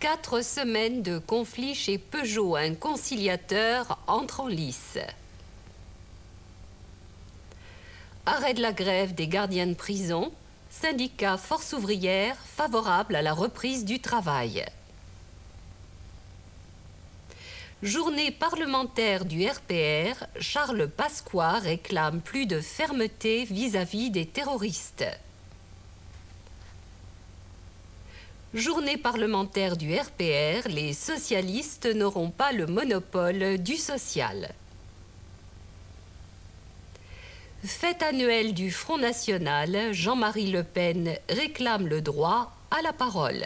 4 semaines de conflit chez Peugeot. Un conciliateur entre en lice. Arrêt de la grève des gardiens de prison. Syndicat Force ouvrière favorable à la reprise du travail. Journée parlementaire du RPR, Charles Pasqua réclame plus de fermeté vis-à-vis des terroristes. Journée parlementaire du RPR, les socialistes n'auront pas le monopole du social. Fête annuelle du Front National, Jean-Marie Le Pen réclame le droit à la parole.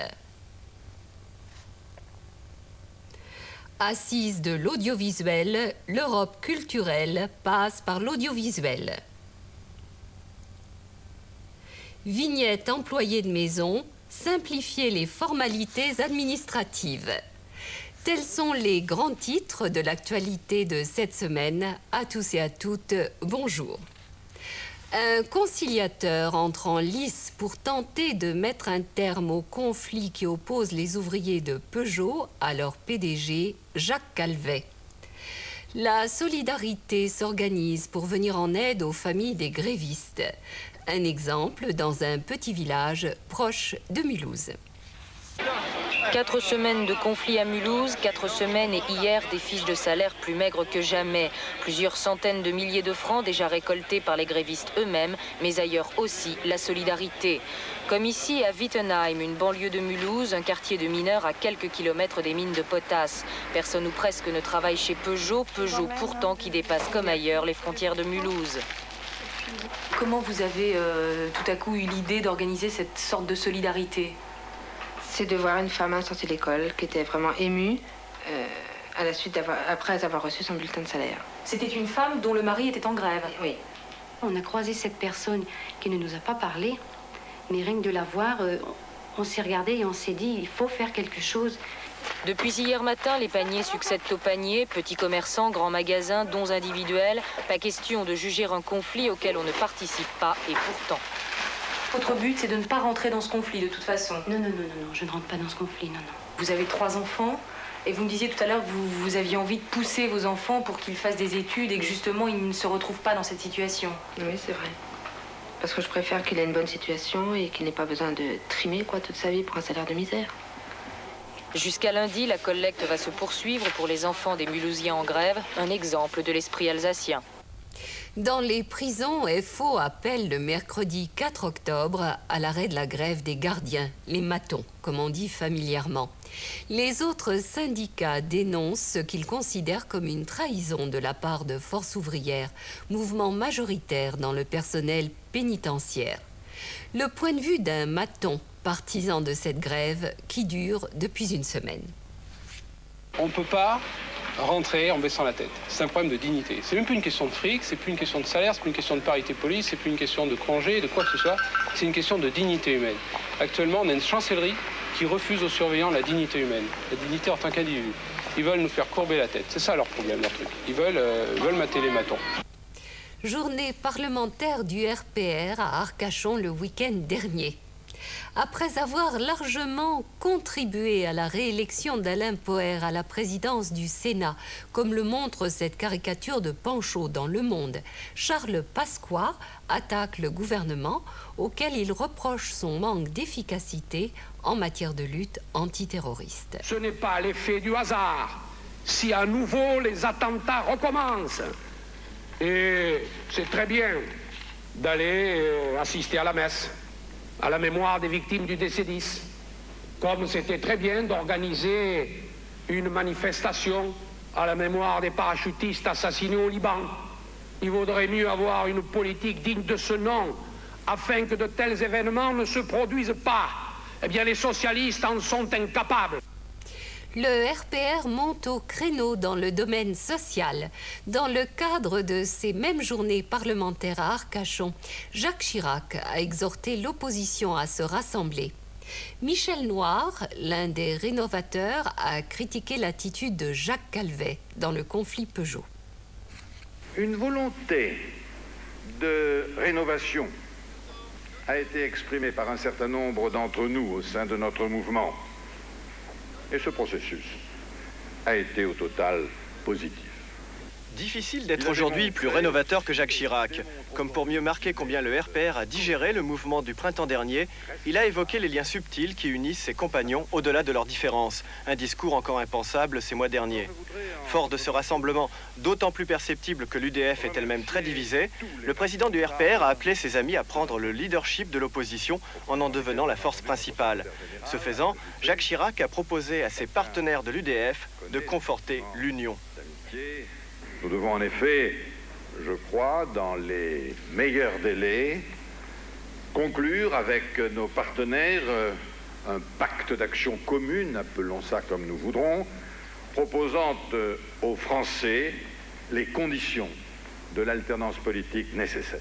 Assise de l'audiovisuel, l'Europe culturelle passe par l'audiovisuel. Vignette employés de maison, simplifier les formalités administratives. Tels sont les grands titres de l'actualité de cette semaine. À tous et à toutes, bonjour. Un conciliateur entre en lice pour tenter de mettre un terme au conflit qui oppose les ouvriers de Peugeot à leur PDG, Jacques Calvet. La solidarité s'organise pour venir en aide aux familles des grévistes. Un exemple dans un petit village proche de Mulhouse. 4 semaines de conflit à Mulhouse, 4 semaines et hier des fiches de salaire plus maigres que jamais. Plusieurs centaines de milliers de francs déjà récoltés par les grévistes eux-mêmes, mais ailleurs aussi la solidarité. Comme ici à Wittenheim, une banlieue de Mulhouse, un quartier de mineurs à quelques kilomètres des mines de potasse. Personne ou presque ne travaille chez Peugeot, Peugeot pourtant qui dépasse comme ailleurs les frontières de Mulhouse. Comment vous avez tout à coup eu l'idée d'organiser cette sorte de solidarité ? C'est de voir une femme sortie de l'école qui était vraiment émue après avoir reçu son bulletin de salaire. C'était une femme dont le mari était en grève. Oui. On a croisé cette personne qui ne nous a pas parlé, mais rien que de la voir, on s'est regardé et on s'est dit il faut faire quelque chose. Depuis hier matin, les paniers succèdent aux paniers, petits commerçants, grands magasins, dons individuels. Pas question de juger un conflit auquel on ne participe pas et pourtant. Votre but, c'est de ne pas rentrer dans ce conflit de toute façon. Non, je ne rentre pas dans ce conflit, non. Vous avez 3 enfants et vous me disiez tout à l'heure que vous aviez envie de pousser vos enfants pour qu'ils fassent des études et que justement ils ne se retrouvent pas dans cette situation. Oui, c'est vrai. Parce que je préfère qu'il ait une bonne situation et qu'il n'ait pas besoin de trimer toute sa vie pour un salaire de misère. Jusqu'à lundi, la collecte va se poursuivre pour les enfants des Mulhousiens en grève, un exemple de l'esprit alsacien. Dans les prisons, FO appelle le mercredi 4 octobre à l'arrêt de la grève des gardiens, les matons, comme on dit familièrement. Les autres syndicats dénoncent ce qu'ils considèrent comme une trahison de la part de Force ouvrière, mouvement majoritaire dans le personnel pénitentiaire. Le point de vue d'un maton, partisan de cette grève qui dure depuis une semaine. On ne peut pas rentrer en baissant la tête. C'est un problème de dignité. C'est même plus une question de fric, c'est plus une question de salaire, c'est plus une question de parité police, c'est plus une question de congé, de quoi que ce soit. C'est une question de dignité humaine. Actuellement, on a une chancellerie qui refuse aux surveillants la dignité humaine, la dignité en tant qu'individu. Ils veulent nous faire courber la tête. C'est ça leur problème, leur truc. Ils veulent mater les matons. Journée parlementaire du RPR à Arcachon le week-end dernier. Après avoir largement contribué à la réélection d'Alain Poher à la présidence du Sénat, comme le montre cette caricature de Panchaud dans Le Monde, Charles Pasqua attaque le gouvernement auquel il reproche son manque d'efficacité en matière de lutte antiterroriste. Ce n'est pas l'effet du hasard si à nouveau les attentats recommencent. Et c'est très bien d'aller assister à la messe, à la mémoire des victimes du DC-10, comme c'était très bien d'organiser une manifestation à la mémoire des parachutistes assassinés au Liban. Il vaudrait mieux avoir une politique digne de ce nom, afin que de tels événements ne se produisent pas. Eh bien, les socialistes en sont incapables. Le RPR monte au créneau dans le domaine social. Dans le cadre de ces mêmes journées parlementaires à Arcachon, Jacques Chirac a exhorté l'opposition à se rassembler. Michel Noir, l'un des rénovateurs, a critiqué l'attitude de Jacques Calvet dans le conflit Peugeot. Une volonté de rénovation a été exprimée par un certain nombre d'entre nous au sein de notre mouvement. Et ce processus a été au total positif. Difficile d'être aujourd'hui plus rénovateur que Jacques Chirac. Comme pour mieux marquer combien le RPR a digéré le mouvement du printemps dernier, il a évoqué les liens subtils qui unissent ses compagnons au-delà de leurs différences. Un discours encore impensable ces mois derniers. Fort de ce rassemblement, d'autant plus perceptible que l'UDF est elle-même très divisée, le président du RPR a appelé ses amis à prendre le leadership de l'opposition en devenant la force principale. Ce faisant, Jacques Chirac a proposé à ses partenaires de l'UDF de conforter l'union. Nous devons en effet, je crois, dans les meilleurs délais, conclure avec nos partenaires un pacte d'action commune, appelons ça comme nous voudrons, proposant aux Français les conditions de l'alternance politique nécessaire.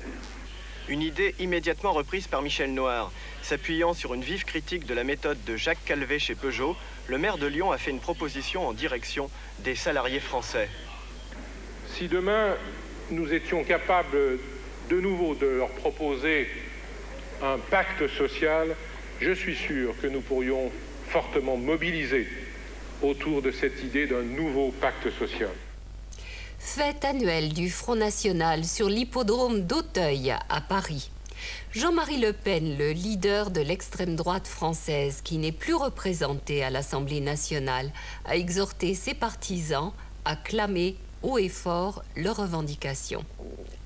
Une idée immédiatement reprise par Michel Noir. S'appuyant sur une vive critique de la méthode de Jacques Calvet chez Peugeot, le maire de Lyon a fait une proposition en direction des salariés français. Si demain, nous étions capables de nouveau de leur proposer un pacte social, je suis sûr que nous pourrions fortement mobiliser autour de cette idée d'un nouveau pacte social. Fête annuelle du Front National sur l'hippodrome d'Auteuil à Paris. Jean-Marie Le Pen, le leader de l'extrême droite française qui n'est plus représenté à l'Assemblée nationale, a exhorté ses partisans à clamer haut et fort leurs revendications.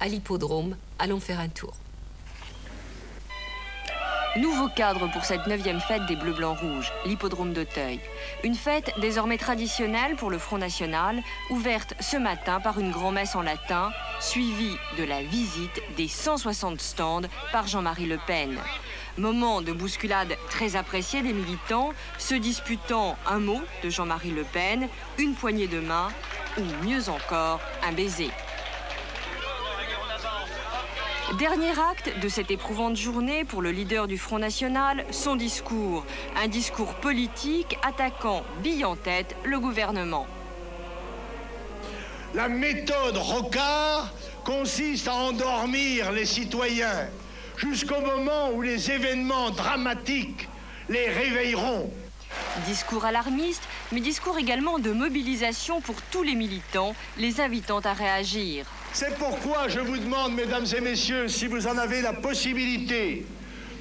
À l'hippodrome, allons faire un tour. Nouveau cadre pour cette 9e fête des Bleus-Blancs-Rouges, l'hippodrome d'Auteuil. Une fête désormais traditionnelle pour le Front National, ouverte ce matin par une grand-messe en latin, suivie de la visite des 160 stands par Jean-Marie Le Pen. Moment de bousculade très apprécié des militants, se disputant un mot de Jean-Marie Le Pen, une poignée de main ou mieux encore, un baiser. Dernier acte de cette éprouvante journée pour le leader du Front National, son discours. Un discours politique attaquant, bille en tête, le gouvernement. La méthode Rocard consiste à endormir les citoyens jusqu'au moment où les événements dramatiques les réveilleront. Discours alarmiste, mais discours également de mobilisation pour tous les militants, les invitant à réagir. C'est pourquoi je vous demande, mesdames et messieurs, si vous en avez la possibilité,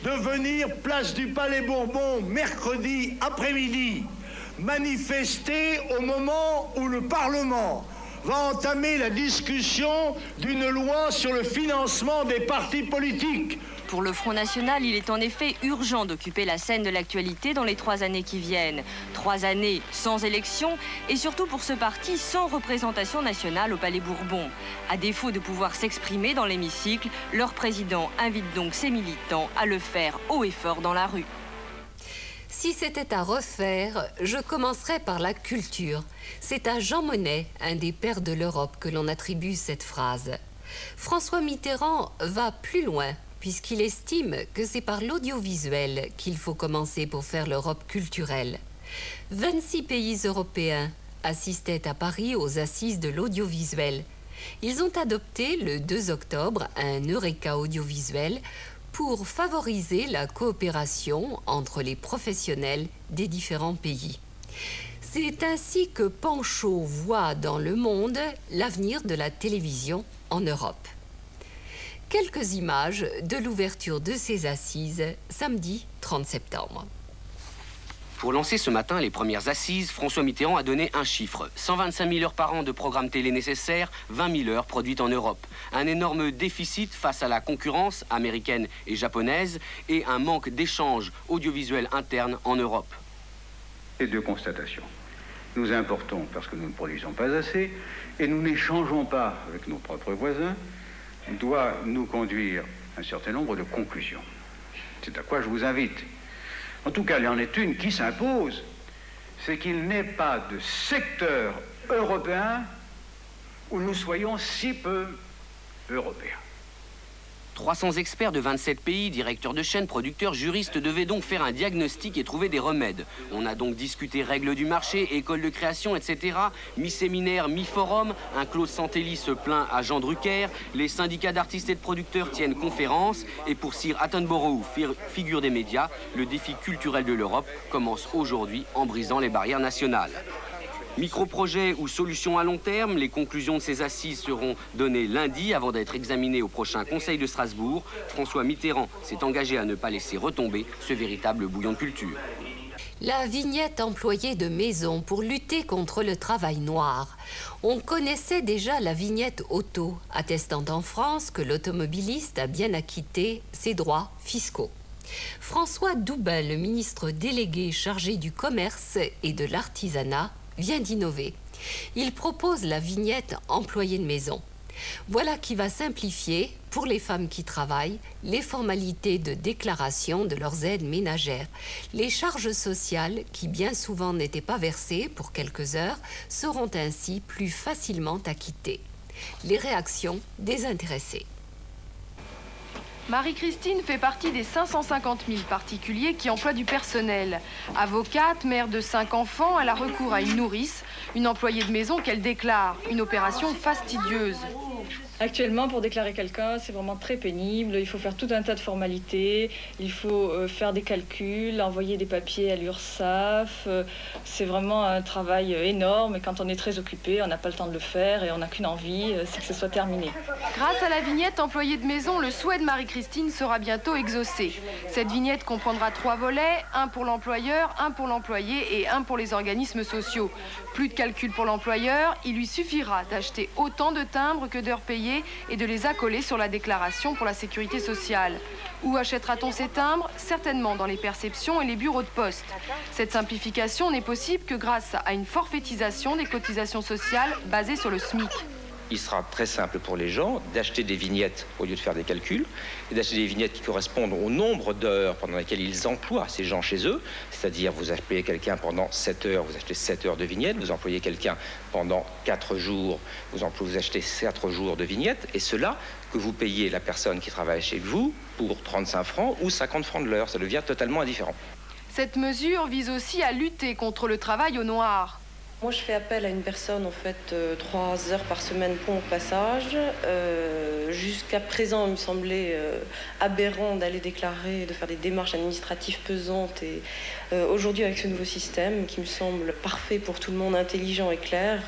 de venir place du Palais Bourbon mercredi après-midi, manifester au moment où le Parlement va entamer la discussion d'une loi sur le financement des partis politiques. Pour le Front National, il est en effet urgent d'occuper la scène de l'actualité dans les 3 années qui viennent. 3 années sans élection et surtout pour ce parti sans représentation nationale au Palais Bourbon. À défaut de pouvoir s'exprimer dans l'hémicycle, leur président invite donc ses militants à le faire haut et fort dans la rue. Si c'était à refaire, je commencerais par la culture. C'est à Jean Monnet, un des pères de l'Europe, que l'on attribue cette phrase. François Mitterrand va plus loin, puisqu'il estime que c'est par l'audiovisuel qu'il faut commencer pour faire l'Europe culturelle. 26 pays européens assistaient à Paris aux assises de l'audiovisuel. Ils ont adopté le 2 octobre un Eureka audiovisuel pour favoriser la coopération entre les professionnels des différents pays. C'est ainsi que Panchaud voit dans le monde l'avenir de la télévision en Europe. Quelques images de l'ouverture de ces assises, samedi 30 septembre. Pour lancer ce matin les premières assises, François Mitterrand a donné un chiffre. 125 000 heures par an de programmes télé nécessaires, 20 000 heures produites en Europe. Un énorme déficit face à la concurrence américaine et japonaise et un manque d'échanges audiovisuels internes en Europe. Et 2 constatations. Nous importons parce que nous ne produisons pas assez et nous n'échangeons pas avec nos propres voisins, doit nous conduire à un certain nombre de conclusions. C'est à quoi je vous invite. En tout cas, il y en est une qui s'impose, c'est qu'il n'est pas de secteur européen où nous soyons si peu européens. 300 experts de 27 pays, directeurs de chaînes, producteurs, juristes devaient donc faire un diagnostic et trouver des remèdes. On a donc discuté règles du marché, écoles de création, etc. Mi-séminaire, mi-forum, un Claude Santelli se plaint à Jean Drucker, les syndicats d'artistes et de producteurs tiennent conférence, et pour Sir Attenborough, figure des médias, le défi culturel de l'Europe commence aujourd'hui en brisant les barrières nationales. Micro-projets ou solutions à long terme, les conclusions de ces assises seront données lundi avant d'être examinées au prochain Conseil de Strasbourg. François Mitterrand s'est engagé à ne pas laisser retomber ce véritable bouillon de culture. La vignette employée de maison pour lutter contre le travail noir. On connaissait déjà la vignette auto, attestant en France que l'automobiliste a bien acquitté ses droits fiscaux. François Doubin, le ministre délégué chargé du commerce et de l'artisanat, vient d'innover. Il propose la vignette employée de maison. Voilà qui va simplifier, pour les femmes qui travaillent, les formalités de déclaration de leurs aides ménagères. Les charges sociales, qui bien souvent n'étaient pas versées pour quelques heures, seront ainsi plus facilement acquittées. Les réactions des intéressés. Marie-Christine fait partie des 550 000 particuliers qui emploient du personnel. Avocate, mère de 5 enfants, elle a recours à une nourrice, une employée de maison qu'elle déclare. Une opération fastidieuse. Actuellement, pour déclarer quelqu'un, c'est vraiment très pénible. Il faut faire tout un tas de formalités. Il faut faire des calculs, envoyer des papiers à l'URSSAF. C'est vraiment un travail énorme. Et quand on est très occupé, on n'a pas le temps de le faire et on n'a qu'une envie, c'est que ce soit terminé. Grâce à la vignette employée de maison, le souhait de Marie-Christine sera bientôt exaucé. Cette vignette comprendra 3 volets, un pour l'employeur, un pour l'employé et un pour les organismes sociaux. Plus de calcul pour l'employeur, il lui suffira d'acheter autant de timbres que d'heures payées et de les accoler sur la déclaration pour la sécurité sociale. Où achètera-t-on ces timbres? Certainement dans les perceptions et les bureaux de poste. Cette simplification n'est possible que grâce à une forfaitisation des cotisations sociales basée sur le SMIC. Il sera très simple pour les gens d'acheter des vignettes au lieu de faire des calculs, et d'acheter des vignettes qui correspondent au nombre d'heures pendant lesquelles ils emploient ces gens chez eux. C'est-à-dire, vous employez quelqu'un pendant 7 heures, vous achetez 7 heures de vignettes. Vous employez quelqu'un pendant 4 jours, vous achetez 4 jours de vignettes. Et cela, que vous payez la personne qui travaille chez vous pour 35 francs ou 50 francs de l'heure. Ça devient totalement indifférent. Cette mesure vise aussi à lutter contre le travail au noir. Moi, je fais appel à une personne, en fait, 3 heures par semaine pour mon passage. Jusqu'à présent, il me semblait aberrant d'aller déclarer, de faire des démarches administratives pesantes. Et aujourd'hui, avec ce nouveau système, qui me semble parfait pour tout le monde, intelligent et clair,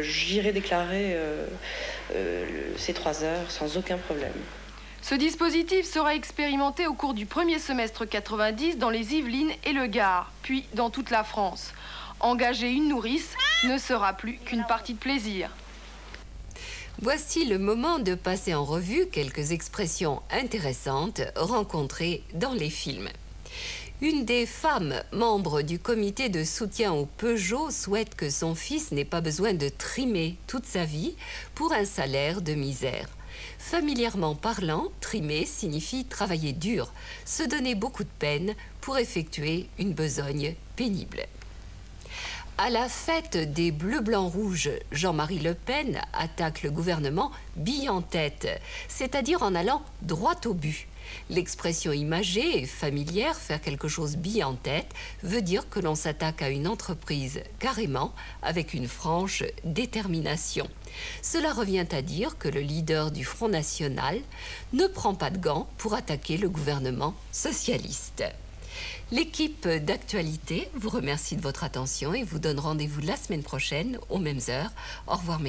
j'irai déclarer ces 3 heures sans aucun problème. Ce dispositif sera expérimenté au cours du premier semestre 90 dans les Yvelines et le Gard, puis dans toute la France. Engager une nourrice ne sera plus qu'une partie de plaisir. Voici le moment de passer en revue quelques expressions intéressantes rencontrées dans les films. Une des femmes membres du comité de soutien au Peugeot souhaite que son fils n'ait pas besoin de trimer toute sa vie pour un salaire de misère. Familièrement parlant, trimer signifie travailler dur, se donner beaucoup de peine pour effectuer une besogne pénible. À la fête des Bleus, Blancs, Rouges, Jean-Marie Le Pen attaque le gouvernement bille en tête, c'est-à-dire en allant droit au but. L'expression imagée et familière, faire quelque chose bille en tête, veut dire que l'on s'attaque à une entreprise carrément avec une franche détermination. Cela revient à dire que le leader du Front National ne prend pas de gants pour attaquer le gouvernement socialiste. L'équipe d'actualité vous remercie de votre attention et vous donne rendez-vous la semaine prochaine aux mêmes heures. Au revoir.